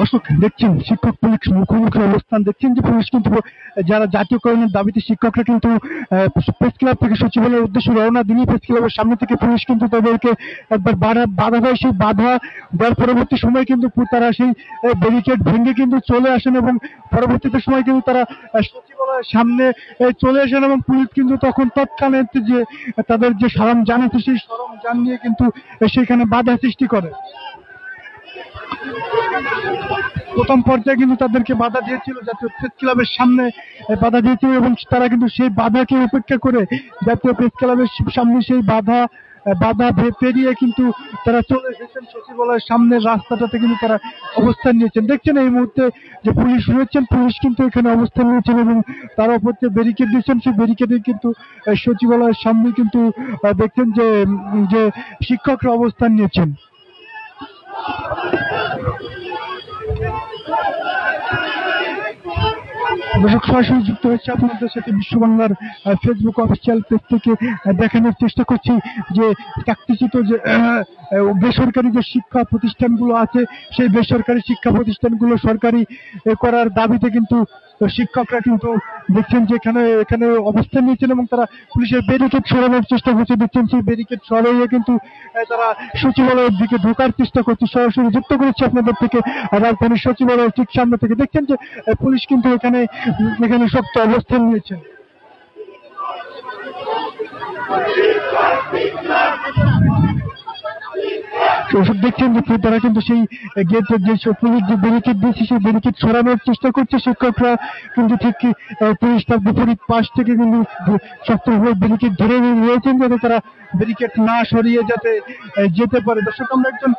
দর্শক দেখছেন শিক্ষক পুলিশ মুখোমুখি অবস্থান, দেখছেন যে পুলিশ কিন্তু যারা জাতীয়করণের দাবিতে শিক্ষকরা কিন্তু প্রেস ক্লাব থেকে সচিবালয়ের উদ্দেশ্যে রওনা দিনই প্রেস ক্লাবের সামনে থেকে পুলিশ কিন্তু তাদেরকে একবার বাধা দেয়। সেই বাধা দেওয়ার পরবর্তী সময় কিন্তু তারা সেই ব্যারিকেড ভেঙে কিন্তু চলে আসেন এবং পরবর্তীতে সময় কিন্তু তারা সচিবালয়ের সামনে চলে আসেন এবং পুলিশ কিন্তু তখন তৎক্ষণাৎ যে তাদের যে সরঞ্জাম আছে সেই সরঞ্জাম নিয়ে কিন্তু সেখানে বাধা সৃষ্টি করে। প্রথম পর্যায়ে কিন্তু তাদেরকে বাধা দিয়েছিল, জাতীয় প্রেস ক্লাবের সামনে বাধা দিয়েছিল এবং তারা কিন্তু সেই বাধাকে উপেক্ষা করে জাতীয় প্রেস ক্লাবের সামনে সেই বাধা পেরিয়ে কিন্তু তারা চলে এসেছেন সচিবালয়ের সামনের রাস্তাটাতে কিন্তু তারা অবস্থান নিয়েছেন। দেখছেন এই মুহূর্তে যে পুলিশ রয়েছেন, পুলিশ কিন্তু এখানে অবস্থান নিয়েছেন এবং তার উপর যে ব্যারিকেড দিচ্ছেন সেই ব্যারিকেডে কিন্তু সচিবালয়ের সামনে কিন্তু দেখছেন যে শিক্ষকরা অবস্থান নিয়েছেন। দর্শক সরাসরি যুক্ত হচ্ছে আপনাদের সাথে বিশ্ব বাংলার ফেসবুক অফিসিয়াল পেজ থেকে দেখানোর চেষ্টা করছি যে চাকরিচ্যুত যে বেসরকারি যে শিক্ষা প্রতিষ্ঠানগুলো আছে সেই বেসরকারি শিক্ষা প্রতিষ্ঠানগুলো সরকারি করার দাবিতে কিন্তু শিক্ষকরা কিন্তু দেখছেন যে এখানে অবস্থান নিয়েছেন এবং তারা পুলিশের ব্যারিকেড সরানোর চেষ্টা করছে। দেখছেন সেই ব্যারিকেড সরাইয়ে কিন্তু তারা সচিবালয়ের দিকে ঢোকার চেষ্টা করছে। সরাসরি যুক্ত করেছে আপনাদের থেকে রাজধানীর সচিবালয়ের ঠিক সামনে থেকে। দেখছেন যে পুলিশ কিন্তু এখানে শক্ত অবস্থান নিয়েছে। দেখছেন যে তারা কিন্তু সেই গেটের যে পুলিশ যে ব্যারিকেড দিয়েছে সেই ব্যারিকেড সরানোর চেষ্টা করছে। শিক্ষকরা কিন্তু ঠিক পুলিশ তার বিপরীত পাশ থেকে কিন্তু শক্তভাবে ব্যারিকেড ধরে রয়েছেন যাতে তারা ব্যারিকেড না সরিয়ে যাতে যেতে পারে। দর্শক আমরা একজন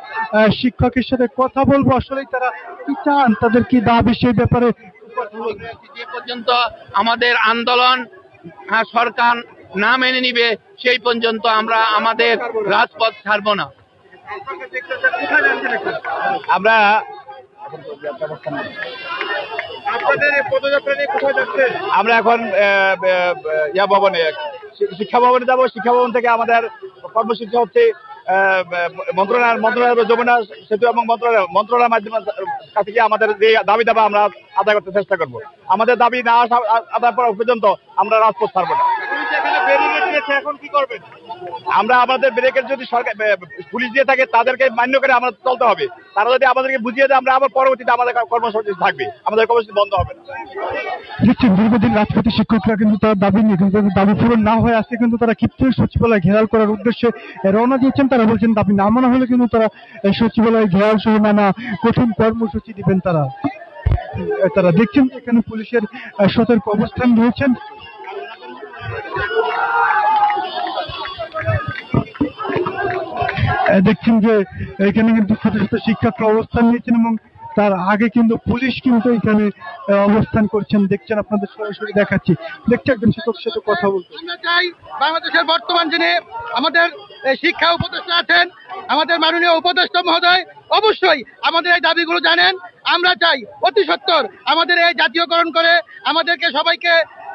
শিক্ষকের সাথে কথা বলবো, আসলেই তারা কি চান, তাদের কি দাবি সেই ব্যাপারে। যে পর্যন্ত আমাদের আন্দোলন সরকার না মেনে নিবে সেই পর্যন্ত আমরা আমাদের রাজপথ ছাড়ব না। আমরা আমরা এখন ভবনে শিক্ষা ভবনে যাবো। শিক্ষা ভবন থেকে আমাদের কর্মসূচি হচ্ছে মন্ত্রণালয় যমুনা সেতু এবং মন্ত্রণালয়ের মাধ্যমে কাছে গিয়ে আমাদের যে দাবি দাবা আমরা আদায় করতে চেষ্টা করব। আমাদের দাবি না আদায় করা পর্যন্ত আমরা রাজপথ ছাড়বো না। এখন কি করবেন? আমরা আমাদের ব্যারিকেড যদি সরকার পুলিশ দিয়ে থাকে তাদেরকে মান্য করে আমরা চলতে হবে। তারা যদি আমাদেরকে বুঝিয়ে দেয় আমরা আবার পরবর্তীতে আমাদের কর্মসূচি থাকবে, আমাদের কর্মসূচি বন্ধ হবে না। দীর্ঘদিন রাজপথী শিক্ষকরা কিন্তু তার দাবি নিয়ে কিন্তু দাবি পূরণ না হয়ে আসছে কিন্তু তারা ক্ষিপ্ত সচিবালয় ঘেরাও করার উদ্দেশ্যে রওনা দিয়েছেন। তারা বলছেন দাবি না মানা হলে কিন্তু তারা সচিবালয় ঘেরাও সহ নানা কঠিন কর্মসূচি দিবেন। তারা দেখছেন এখানে পুলিশের সতর্ক অবস্থান রয়েছেন। দেখছেন যে এখানে কিন্তু শত শত শিক্ষকরা অবস্থান নিয়েছেন এবং তার আগে কিন্তু পুলিশ কিন্তু এখানে অবস্থান করছেন। দেখছেন আপনাদের সরাসরি দেখাচ্ছি। দেখছি একজন শিক্ষকের সাথে কথা বলতে। আমরা চাই বাংলাদেশের বর্তমান যিনি আমাদের শিক্ষা উপদেষ্টা আছেন, আমাদের মাননীয় উপদেষ্টা মহোদয় অবশ্যই আমাদের এই দাবিগুলো জানেন। আমরা চাই অতি সত্বর আমাদের এই জাতীয়করণ করে আমাদেরকে সবাইকে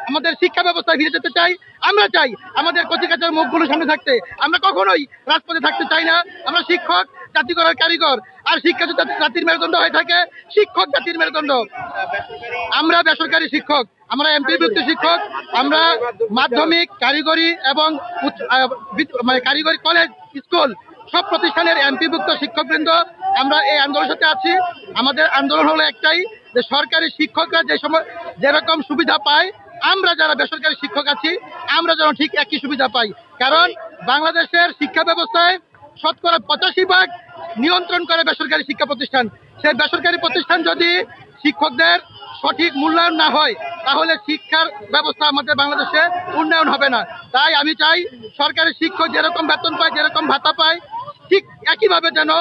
আমাদের শিক্ষা ব্যবস্থায় ফিরে যেতে চাই। আমরা চাই আমাদের কচিকাচার মুখগুলো সামনে থাকতে। আমরা কখনোই রাজপথে থাকতে চাই না। আমরা শিক্ষক জাতি করার কারিগর, আর শিক্ষা জাতির মেরুদণ্ড হয়ে থাকে শিক্ষক জাতির মেরুদণ্ড। আমরা বেসরকারি শিক্ষক, আমরা এমপিভুক্ত শিক্ষক, আমরা মাধ্যমিক, কারিগরি এবং কারিগরি কলেজ, স্কুল সব প্রতিষ্ঠানের এমপিভুক্ত শিক্ষকবৃন্দ আমরা এই আন্দোলনের সাথে আছি। আমাদের আন্দোলন হলো একটাই, যে সরকারি শিক্ষকরা যেরকম সুবিধা পায় আমরা যারা বেসরকারি শিক্ষক আছি আমরা যেন ঠিক একই সুবিধা পাই। কারণ বাংলাদেশের শিক্ষা ব্যবস্থায় 85% নিয়ন্ত্রণ করে বেসরকারি শিক্ষা প্রতিষ্ঠান। সেই বেসরকারি প্রতিষ্ঠান যদি শিক্ষকদের সঠিক মূল্যায়ন না হয় তাহলে শিক্ষার ব্যবস্থা আমাদের বাংলাদেশে উন্নয়ন হবে না। তাই আমি চাই সরকারি শিক্ষক যেরকম বেতন পায়, যেরকম ভাতা পায়, ঠিক একইভাবে যেন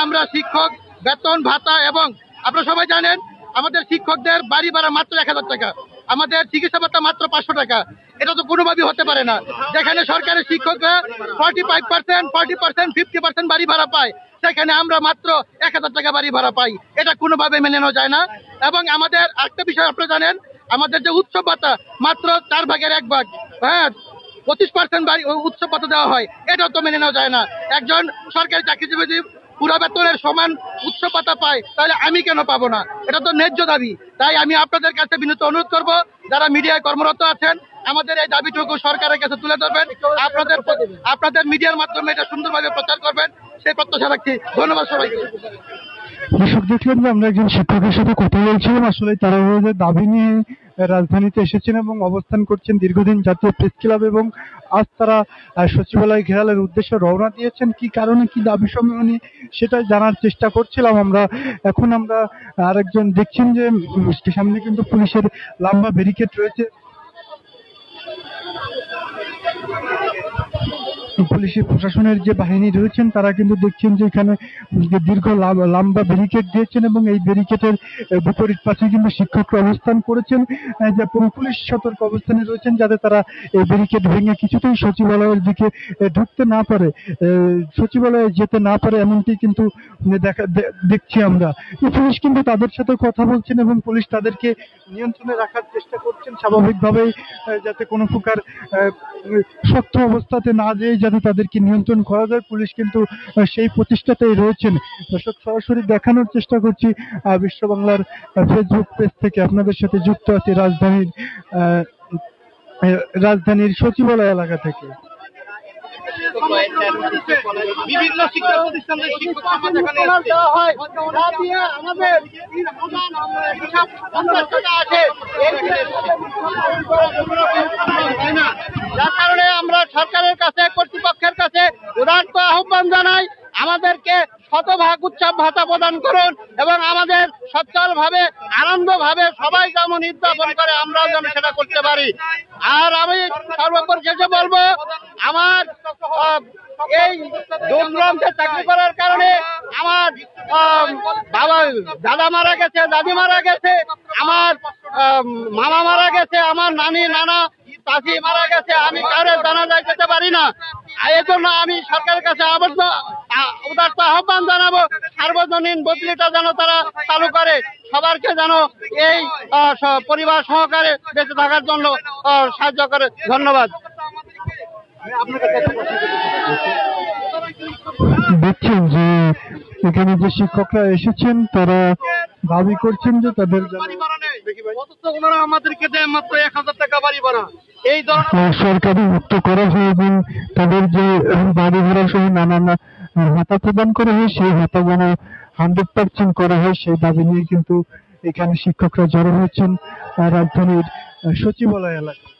আমরা শিক্ষক বেতন ভাতা, এবং আপনারা সবাই জানেন আমাদের শিক্ষকদের বাড়ি ভাড়া মাত্র 1000 টাকা, আমাদের চিকিৎসা ভাতা মাত্র 500 টাকা। এটা তো কোনোভাবেই হতে পারে না। যেখানে সরকারি শিক্ষকরা 45%, 40%, 50% বাড়ি ভাড়া পায়, সেখানে আমরা মাত্র 1000 টাকা বাড়ি ভাড়া পাই। এটা কোনোভাবে মেনে নেওয়া যায় না। এবং আমাদের একটা বিষয় আপনারা জানেন, আমাদের যে উৎসব ভাতা মাত্র 4 ভাগের 1 ভাগ, হ্যাঁ 25% বাড়ি উৎসব ভাতা দেওয়া হয়, এটাও তো মেনে নেওয়া যায় না। একজন সরকারি চাকরিজীবী পুরো বেতনের সমান উচ্চ ভাতা পায়, তাহলে আমি কেন পাবো না? এটা তো ন্যায্য দাবি। তাই আমি আপনাদের কাছে বিনীত অনুরোধ করব, যারা মিডিয়ায় কর্মরত আছেন, আমাদের এই দাবিটুকু সরকারের কাছে তুলে ধরবেন, আপনাদের মিডিয়ার মাধ্যমে এটা সুন্দরভাবে প্রচার করবেন, সেই প্রত্যাশা রাখছি। ধন্যবাদ সবাইকে। দর্শক, দেখলেন যে আমরা একজন শিক্ষকের সাথে কথা বলছিলাম। আসলে তারা ওদের দাবি নিয়ে রাজধানীতে এসেছেন এবং অবস্থান করছেন দীর্ঘদিন জাতীয় প্রেস ক্লাব, এবং আজ তারা সচিবালয় ঘেরালের উদ্দেশ্যে রওনা দিয়েছেন। কি কারণে, কি দাবি সমূহ নিয়ে, সেটা জানার চেষ্টা করছিলাম আমরা। এখন আমরা আরেকজন দেখছেন যে সামনে কিন্তু পুলিশের লম্বা ব্যারিকেড রয়েছে। পুলিশের প্রশাসনের যে বাহিনী রয়েছেন তারা কিন্তু দেখছেন যে এখানে দীর্ঘ লম্বা ব্যারিকেড দিয়েছেন, এবং এই ব্যারিকেডের বিপরীত পাশে কিন্তু শিক্ষকরা অবস্থান করেছেন, যে পুলিশ সতর্ক অবস্থানে রয়েছেন যাতে তারা এই ব্যারিকেড ভেঙে কিছুতেই সচিবালয়ের দিকে ঢুকতে না পারে, সচিবালয়ে যেতে না পারে, এমনটি কিন্তু দেখছি আমরা। পুলিশ কিন্তু তাদের সাথে কথা বলছেন এবং পুলিশ তাদেরকে নিয়ন্ত্রণে রাখার চেষ্টা করছেন স্বাভাবিকভাবেই, যাতে কোনো প্রকার শক্ত অবস্থাতে না যেয়ে যাতে তাদেরকে নিয়ন্ত্রণ করা যায়। পুলিশ কিন্তু সেই প্রচেষ্টাতেই রয়েছেন। দর্শক, সরাসরি দেখানোর চেষ্টা করছি বিশ্ব বাংলার ফেসবুক পেজ থেকে। আপনাদের সাথে যুক্ত আছে রাজধানীর সচিবালয় এলাকা থেকে। বিভিন্ন শিক্ষা প্রতিষ্ঠানের শিক্ষক সমাজ এখানে দেওয়া হয়, যা দিয়ে আমাদের হিসাব টাকা আসে, যার কারণে আমরা সরকারের কাছে, কর্তৃপক্ষের কাছে উদারত আহ্বান জানাই, আমাদেরকে শতভাগ উৎসব ভাতা প্রদান করুন এবং আমাদের সচ্ছলভাবে, আনন্দভাবে সবাই যেমন উদযাপন করে আমরাও যেন সেটা করতে পারি। আর আমি সর্বপরিশেষে বলবো, আমার এই দূরদূরান্তে চাকরি করার কারণে আমার বাবা, দাদা মারা গেছে, দাদি মারা গেছে, আমার মামা মারা গেছে, আমার নানি, নানা, চাচি মারা গেছে, আমি কারোর জানাজায় যেতে পারি না। এই জন্য আমি সরকারের কাছে উদারত আহ্বান জানাবো, সার্বজনীন বদলিটা যেন তারা চালু করে, সবারকে যেন এই পরিবার সহকারে বেঁচে থাকার জন্য সাহায্য করে। ধন্যবাদ। দেখছেন যে এখানে যে শিক্ষকরা এসেছেন তারা দাবি করছেন যে তাদের ওনারা আমাদেরকে দেয় মাত্র 1000 টাকা বাড়ি ভাড়া, এই ধরনের সরকারি মুক্ত করা হয় এবং তাদের যে বাড়ি ভাড়া সহ নানান ভাতা প্রদান করা হয়, সেই ভাতা যেন 100% করা হয়, সেই দাবি নিয়ে কিন্তু এখানে শিক্ষকরা জড়ো হয়েছেন রাজধানীর সচিবালয় এলাকায়।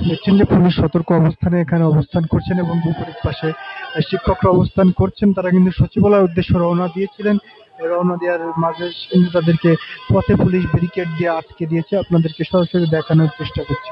দেখছেন যে পুলিশ সতর্ক অবস্থানে এখানে অবস্থান করছেন এবং বিপরীত পাশে শিক্ষকরা অবস্থান করছেন। তারা কিন্তু সচিবালয়ের উদ্দেশ্যে রওনা দিয়েছিলেন, রওনা দেওয়ার মাঝে কিন্তু তাদেরকে পথে পুলিশ ব্যারিকেড দিয়ে আটকে দিয়েছে। আপনাদেরকে সরাসরি দেখানোর চেষ্টা করছি।